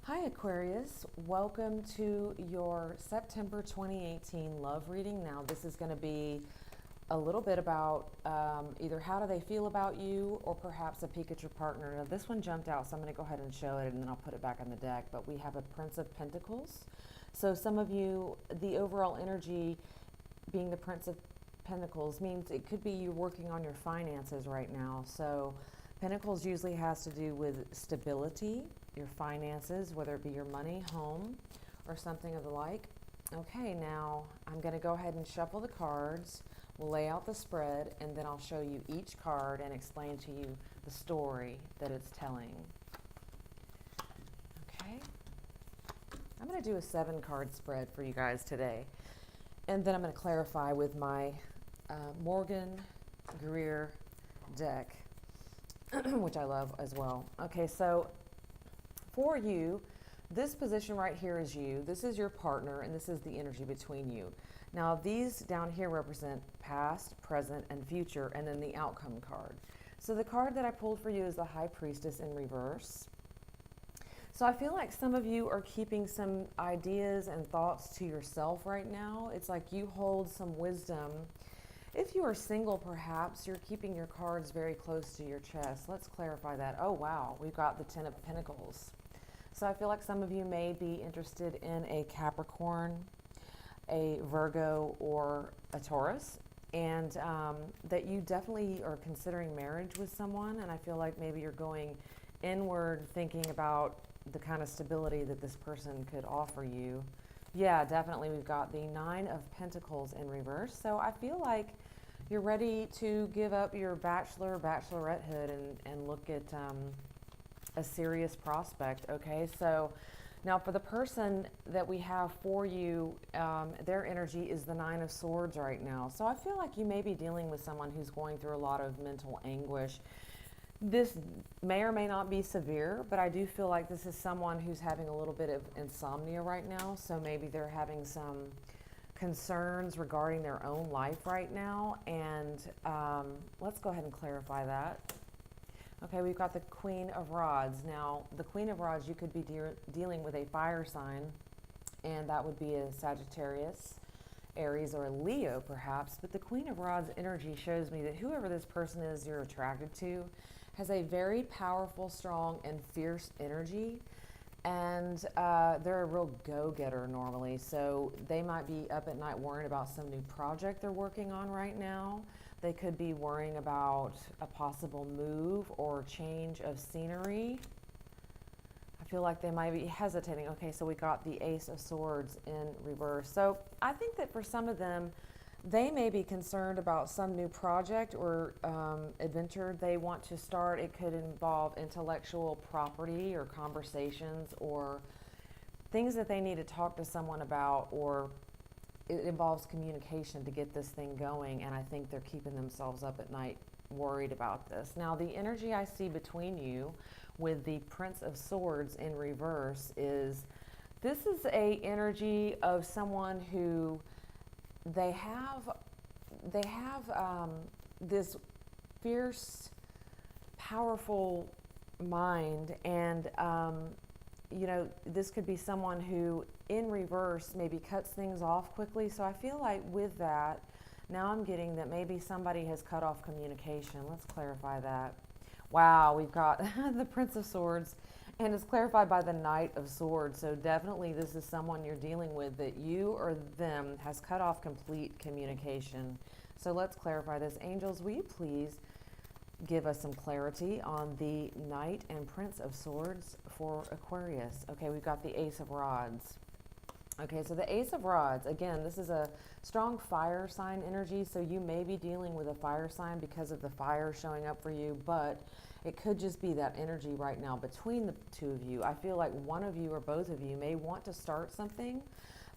Hi Aquarius, welcome to your September 2018 love reading. Now this is going to be a little bit about either how do they feel about you or perhaps a peek at your partner. Now this one jumped out, so I'm going to go ahead and show it and then I'll put it back on the deck. But we have a Prince of Pentacles. So some of you, the overall energy being the Prince of Pentacles means it could be you're working on your finances right now. So Pentacles usually has to do with stability, your finances, whether it be your money, home, or something of the like. Okay, now I'm going to go ahead and shuffle the cards. We'll lay out the spread, and then I'll show you each card and explain to you the story that it's telling. Okay. I'm going to do a 7-card spread for you guys today. And then I'm going to clarify with my Morgan Greer deck, which I love as well. Okay, so for you, this position right here is you. This is your partner, and this is the energy between you. Now, these down here represent past, present, and future, and then the outcome card. So the card that I pulled for you is the High Priestess in reverse. So I feel like some of you are keeping some ideas and thoughts to yourself right now. It's like you hold some wisdom. If you are single, perhaps you're keeping your cards very close to your chest. Let's clarify that. Oh, wow, we've got the 10 of Pentacles. So I feel like some of you may be interested in a Capricorn, a Virgo, or a Taurus, and that you definitely are considering marriage with someone. And I feel like maybe you're going inward thinking about the kind of stability that this person could offer you. Yeah, definitely. We've got the 9 of Pentacles in reverse. So I feel like you're ready to give up your bachelorettehood and look at a serious prospect. Okay, so now for the person that we have for you, their energy is the 9 of Swords right now. So I feel like you may be dealing with someone who's going through a lot of mental anguish. This may or may not be severe, but I do feel like this is someone who's having a little bit of insomnia right now. So maybe they're having some concerns regarding their own life right now. And let's go ahead and clarify that. Okay, we've got the Queen of Rods. Now, the Queen of Rods, you could be dealing with a fire sign, and that would be a Sagittarius, Aries, or a Leo perhaps. But the Queen of Rods energy shows me that whoever this person is you're attracted to has a very powerful, strong, and fierce energy. And they're a real go-getter normally. So they might be up at night worrying about some new project they're working on right now. They could be worrying about a possible move or change of scenery. I feel like they might be hesitating. Okay, so we got the Ace of Swords in reverse. So I think that for some of them, they may be concerned about some new project or adventure they want to start. It could involve intellectual property or conversations or things that they need to talk to someone about, or it involves communication to get this thing going, and I think they're keeping themselves up at night worried about this. Now, the energy I see between you with the Prince of Swords in reverse is, this is a energy of someone who they have this fierce, powerful mind, and you know, this could be someone who in reverse maybe cuts things off quickly. So I feel like with that, now I'm getting that maybe somebody has cut off communication. Let's clarify that. Wow, we've got the Prince of Swords, and it's clarified by the Knight of Swords. So definitely this is someone you're dealing with that you or them has cut off complete communication. So let's clarify this. Angels, will you please give us some clarity on the Knight and Prince of Swords for Aquarius? Okay, we've got the Ace of Rods. Okay, so the Ace of Rods, again, this is a strong fire sign energy, so you may be dealing with a fire sign because of the fire showing up for you, but it could just be that energy right now between the two of you. I feel like one of you or both of you may want to start something,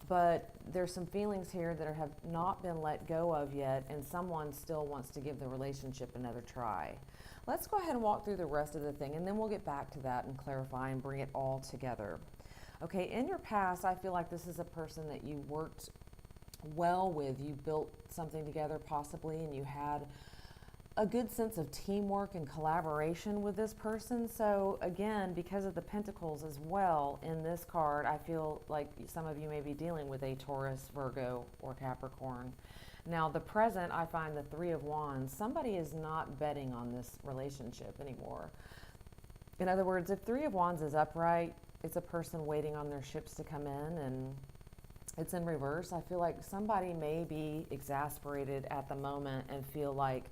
but there's some feelings here that have not been let go of yet, and someone still wants to give the relationship another try. Let's go ahead and walk through the rest of the thing, and then we'll get back to that and clarify and bring it all together. Okay, in your past, I feel like this is a person that you worked well with. You built something together possibly, and you had a good sense of teamwork and collaboration with this person. So again, because of the Pentacles as well in this card, I feel like some of you may be dealing with a Taurus, Virgo, or Capricorn. Now the present, I find the Three of Wands. Somebody is not betting on this relationship anymore. In other words, if Three of Wands is upright, it's a person waiting on their ships to come in, and it's in reverse. I feel like somebody may be exasperated at the moment and feel like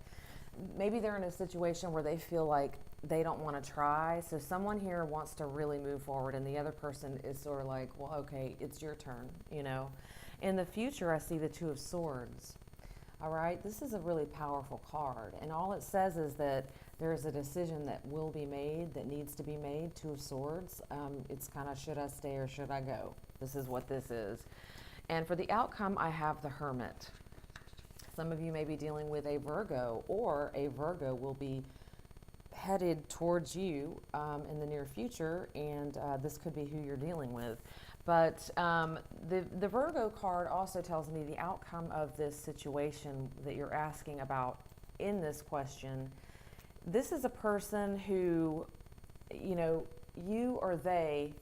maybe they're in a situation where they feel like they don't want to try. So someone here wants to really move forward, and the other person is sort of like, well, okay, it's your turn, you know. In the future, I see the Two of Swords. All right, this is a really powerful card, and all it says is that there is a decision that will be made, that needs to be made. Two of Swords. It's kind of, should I stay or should I go? This is what this is. And for the outcome, I have the Hermit. Some of you may be dealing with a Virgo, or a Virgo will be headed towards you in the near future, and this could be who you're dealing with. But the Virgo card also tells me the outcome of this situation that you're asking about in this question. This is a person who, you know, you or they,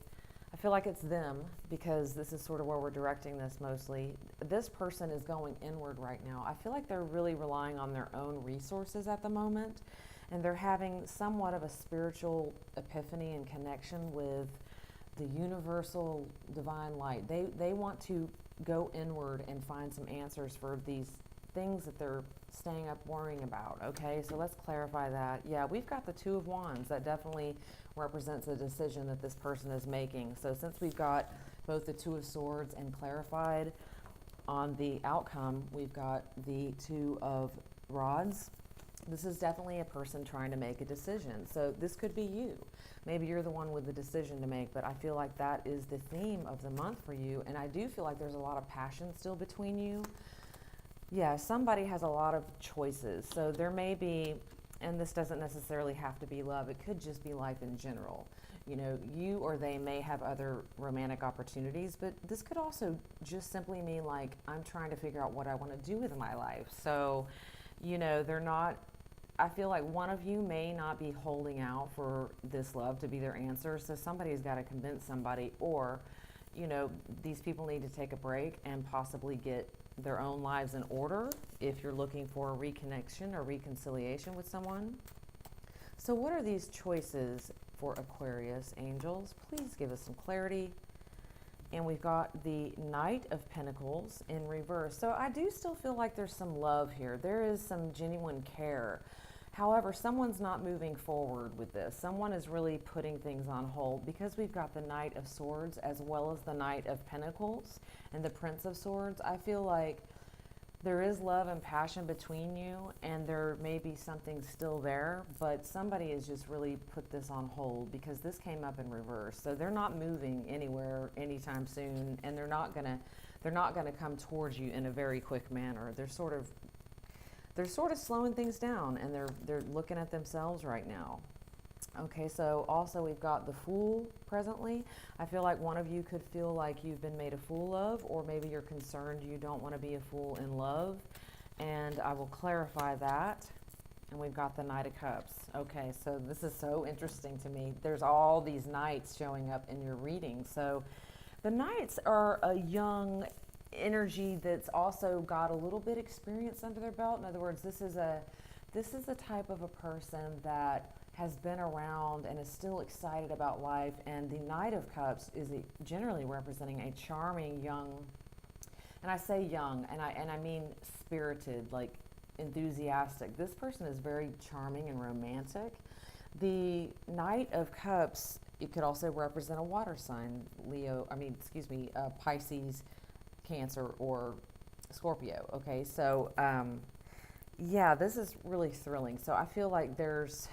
I feel like it's them, because this is sort of where we're directing this mostly. This person is going inward right now. I feel like they're really relying on their own resources at the moment, and they're having somewhat of a spiritual epiphany and connection with the universal divine light. They want to go inward and find some answers for these things that they're staying up worrying about. Okay, so let's clarify that. Yeah, we've got the Two of Wands. That definitely represents a decision that this person is making. So since we've got both the Two of Swords and clarified on the outcome, we've got the Two of Rods. This is definitely a person trying to make a decision. So this could be you. Maybe you're the one with the decision to make, but I feel like that is the theme of the month for you. And I do feel like there's a lot of passion still between you. Yeah, somebody has a lot of choices. So there may be, and this doesn't necessarily have to be love, it could just be life in general. You know, you or they may have other romantic opportunities, but this could also just simply mean like, I'm trying to figure out what I want to do with my life. So, you know, they're not, I feel like one of you may not be holding out for this love to be their answer. So somebody's got to convince somebody, or, you know, these people need to take a break and possibly get their own lives in order if you're looking for a reconnection or reconciliation with someone. So what are these choices for Aquarius, angels? Please give us some clarity. And we've got the Knight of Pentacles in reverse. So I do still feel like there's some love here. There is some genuine care. However, someone's not moving forward with this. Someone is really putting things on hold, because we've got the Knight of Swords as well as the Knight of Pentacles and the Prince of Swords. I feel like there is love and passion between you, and there may be something still there, but somebody has just really put this on hold because this came up in reverse. So they're not moving anywhere anytime soon, and they're not gonna come towards you in a very quick manner. They're sort of slowing things down, and they're looking at themselves right now. Okay, so also we've got the Fool presently. I feel like one of you could feel like you've been made a fool of, or maybe you're concerned you don't want to be a fool in love, and I will clarify that. And we've got the Knight of Cups. Okay, so this is so interesting to me. There's all these knights showing up in your reading. So the knights are a young energy that's also got a little bit experience under their belt. In other words, this is a type of a person that has been around and is still excited about life. And the Knight of Cups is generally representing a charming young, and I say young, and I mean spirited, like enthusiastic. This person is very charming and romantic. The Knight of Cups, it could also represent a water sign, Pisces, Cancer, or Scorpio. Okay, so yeah, this is really thrilling. So I feel like there's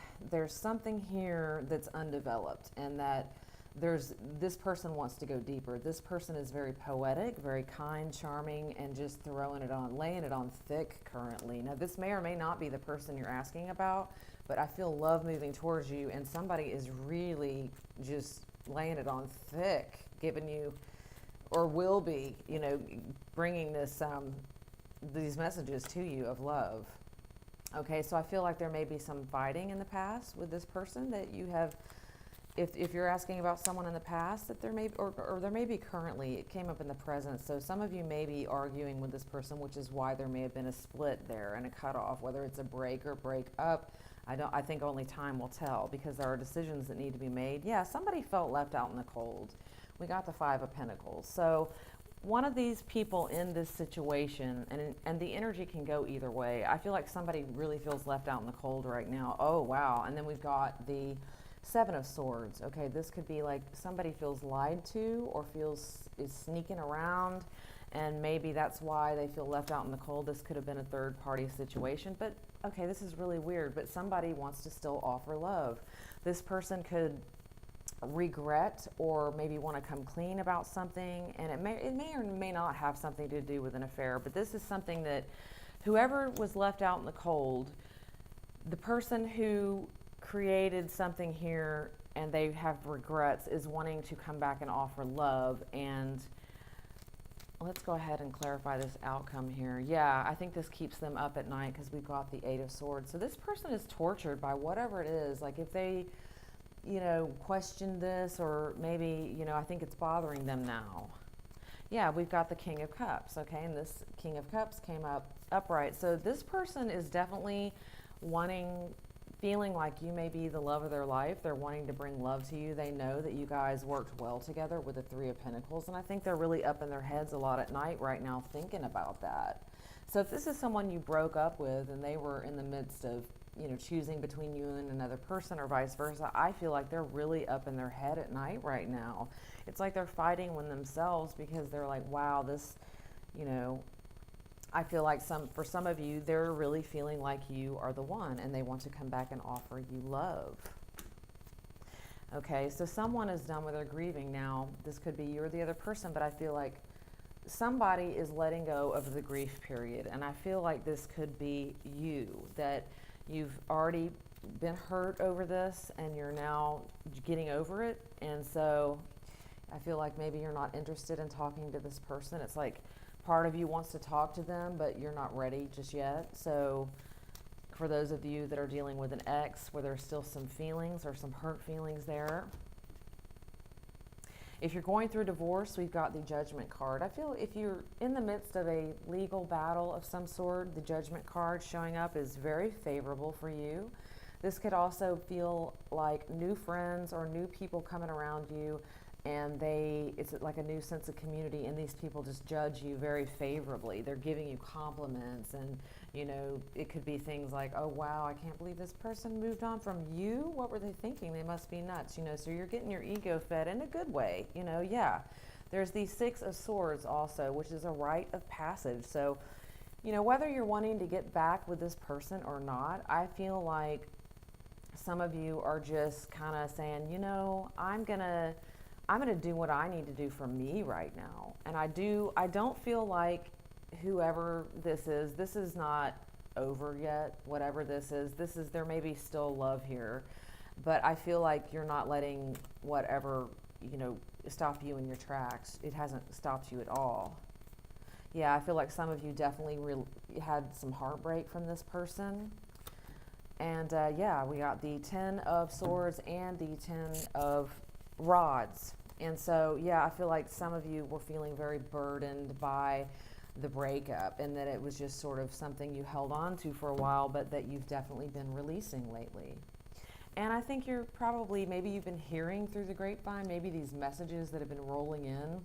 something here that's undeveloped, and that this person wants to go deeper. This person is very poetic, very kind, charming, and just laying it on thick currently. Now, this may or may not be the person you're asking about, but I feel love moving towards you, and somebody is really just laying it on thick, giving you, or will be, bringing these messages to you of love. Okay, so I feel like there may be some fighting in the past with this person that you have. If you're asking about someone in the past, that there may, or there may be currently, it came up in the present. So some of you may be arguing with this person, which is why there may have been a split there and a cutoff, whether it's a break or break up. I think only time will tell, because there are decisions that need to be made. Yeah, somebody felt left out in the cold. We got the Five of Pentacles. So one of these people in this situation, and the energy can go either way. I feel like somebody really feels left out in the cold right now. Oh, wow. And then we've got the Seven of Swords. Okay, this could be like somebody feels lied to or is sneaking around, and maybe that's why they feel left out in the cold. This could have been a third party situation, but okay, this is really weird, but somebody wants to still offer love. This person could regret or maybe want to come clean about something, and it may or may not have something to do with an affair, but this is something that whoever was left out in the cold, the person who created something here and they have regrets is wanting to come back and offer love. And let's go ahead and clarify this outcome here. Yeah, I think this keeps them up at night because we've got the Eight of Swords. So this person is tortured by whatever it is. Like if they, question this, or maybe, I think it's bothering them now. Yeah, we've got the King of Cups, okay? And this King of Cups came up upright. So this person is definitely feeling like you may be the love of their life. They're wanting to bring love to you. They know that you guys worked well together with the Three of Pentacles, and I think they're really up in their heads a lot at night right now thinking about that. So if this is someone you broke up with and they were in the midst of, choosing between you and another person or vice versa, I feel like they're really up in their head at night right now. It's like they're fighting with themselves because they're like, wow, this, I feel like for some of you, they're really feeling like you are the one and they want to come back and offer you love. Okay, so someone is done with their grieving now. This could be you or the other person, but I feel like somebody is letting go of the grief period. And I feel like this could be you, that you've already been hurt over this and you're now getting over it. And so I feel like maybe you're not interested in talking to this person. It's like part of you wants to talk to them, but you're not ready just yet. So for those of you that are dealing with an ex where there's still some feelings or some hurt feelings there. If you're going through divorce, we've got the Judgment card. I feel if you're in the midst of a legal battle of some sort, the Judgment card showing up is very favorable for you. This could also feel like new friends or new people coming around you, and it's like a new sense of community, and these people just judge you very favorably. They're giving you compliments, and it could be things like, oh wow, I can't believe this person moved on from you. What were they thinking? They must be nuts. So you're getting your ego fed in a good way. Yeah. There's the Six of Swords also, which is a rite of passage. So whether you're wanting to get back with this person or not, I feel like some of you are just kind of saying, I'm gonna do what I need to do for me right now. And I don't feel like whoever this is not over yet. Whatever this is, there may be still love here, but I feel like you're not letting whatever, stop you in your tracks. It hasn't stopped you at all. Yeah, I feel like some of you definitely had some heartbreak from this person. And yeah, we got the Ten of Swords and the Ten of Rods. And so, yeah, I feel like some of you were feeling very burdened by the breakup, and that it was just sort of something you held on to for a while, but that you've definitely been releasing lately. And I think maybe you've been hearing through the grapevine, maybe these messages that have been rolling in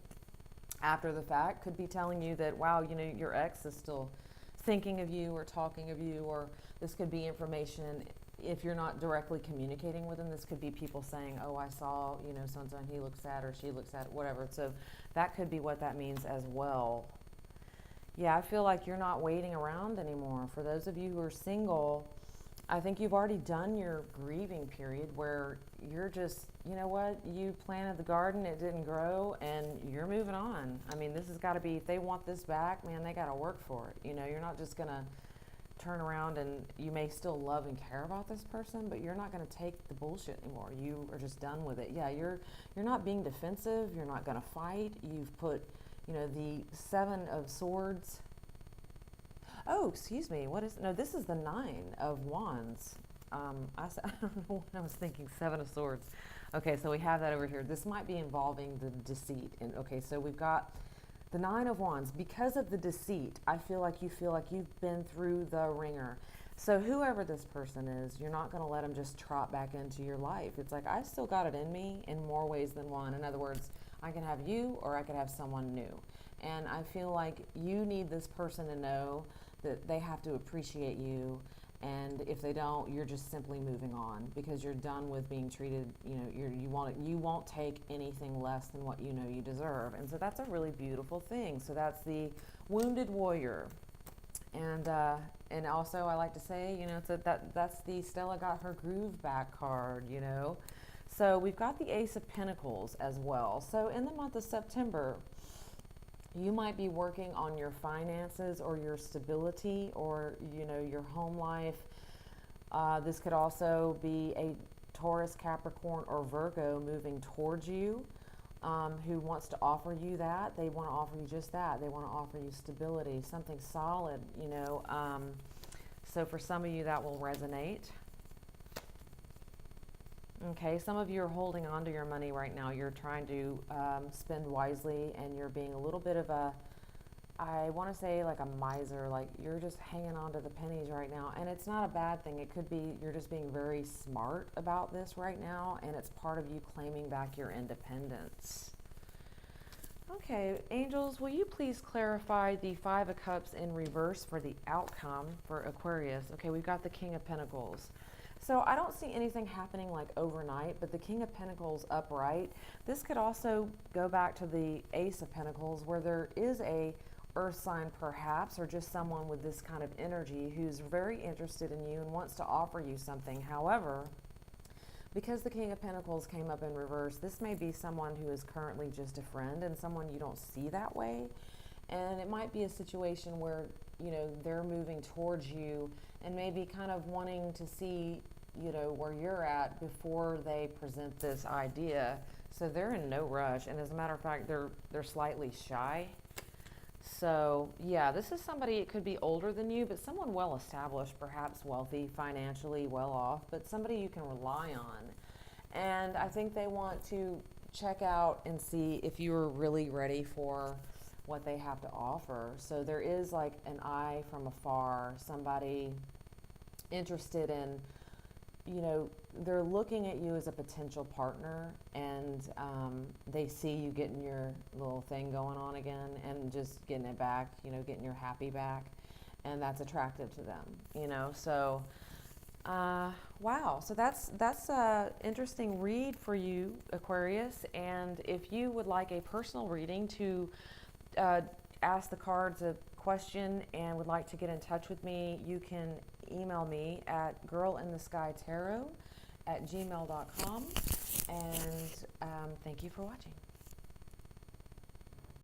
after the fact could be telling you that, wow, your ex is still thinking of you or talking of you, or this could be information. If you're not directly communicating with them, this could be people saying, oh, I saw, so-and-so, and he looks sad or she looks sad, whatever. So that could be what that means as well. Yeah, I feel like you're not waiting around anymore. For those of you who are single, I think you've already done your grieving period where you're just, you planted the garden, it didn't grow, and you're moving on. I mean, this has got to be, if they want this back, man, they got to work for it. You're not just going to turn around, and you may still love and care about this person, but you're not going to take the bullshit anymore. You are just done with it. Yeah, you're not being defensive. You're not going to fight. You've put, the Seven of Swords. Oh, excuse me. No, this is the 9 of Wands. I don't know what I was thinking, 7 of Swords. Okay, so we have that over here. This might be involving the deceit. And okay, so we've got the 9 of Wands. Because of the deceit, I feel like you've been through the ringer. So whoever this person is, you're not going to let them just trot back into your life. It's like, I still got it in me in more ways than one. In other words, I can have you or I could have someone new. And I feel like you need this person to know that they have to appreciate you. And if they don't, you're just simply moving on because you're done with being treated, you won't take anything less than what you know you deserve. And so that's a really beautiful thing. So that's the wounded warrior. And also I like to say, that's the Stella got her groove back card, So we've got the Ace of Pentacles as well. So in the month of September, you might be working on your finances or your stability or, your home life. This could also be a Taurus, Capricorn, or Virgo moving towards you who wants to offer you that. They want to offer you just that. They want to offer you stability, something solid, So for some of you, that will resonate. Okay, some of you are holding on to your money right now. You're trying to spend wisely, and you're being a little bit of I want to say like a miser, like you're just hanging on to the pennies right now. And it's not a bad thing. It could be you're just being very smart about this right now, and it's part of you claiming back your independence. Okay, angels, will you please clarify the 5 of Cups in reverse for the outcome for Aquarius? Okay, we've got the King of Pentacles. So I don't see anything happening like overnight, but the King of Pentacles upright. This could also go back to the Ace of Pentacles where there is a earth sign perhaps, or just someone with this kind of energy who's very interested in you and wants to offer you something. However, because the King of Pentacles came up in reverse, this may be someone who is currently just a friend and someone you don't see that way. And it might be a situation where, they're moving towards you and maybe kind of wanting to see, where you're at before they present this idea. So they're in no rush. And as a matter of fact, they're slightly shy. So yeah, this is somebody, it could be older than you, but someone well established, perhaps wealthy, financially well off, but somebody you can rely on. And I think they want to check out and see if you're really ready for what they have to offer. So there is like an eye from afar, somebody interested in, they're looking at you as a potential partner, and they see you getting your little thing going on again and just getting it back, getting your happy back, and that's attractive to them, So wow, so that's a interesting read for you, Aquarius. And if you would like a personal reading to ask the cards a question and would like to get in touch with me, you can email me at girlintheskytarot@gmail.com. And thank you for watching.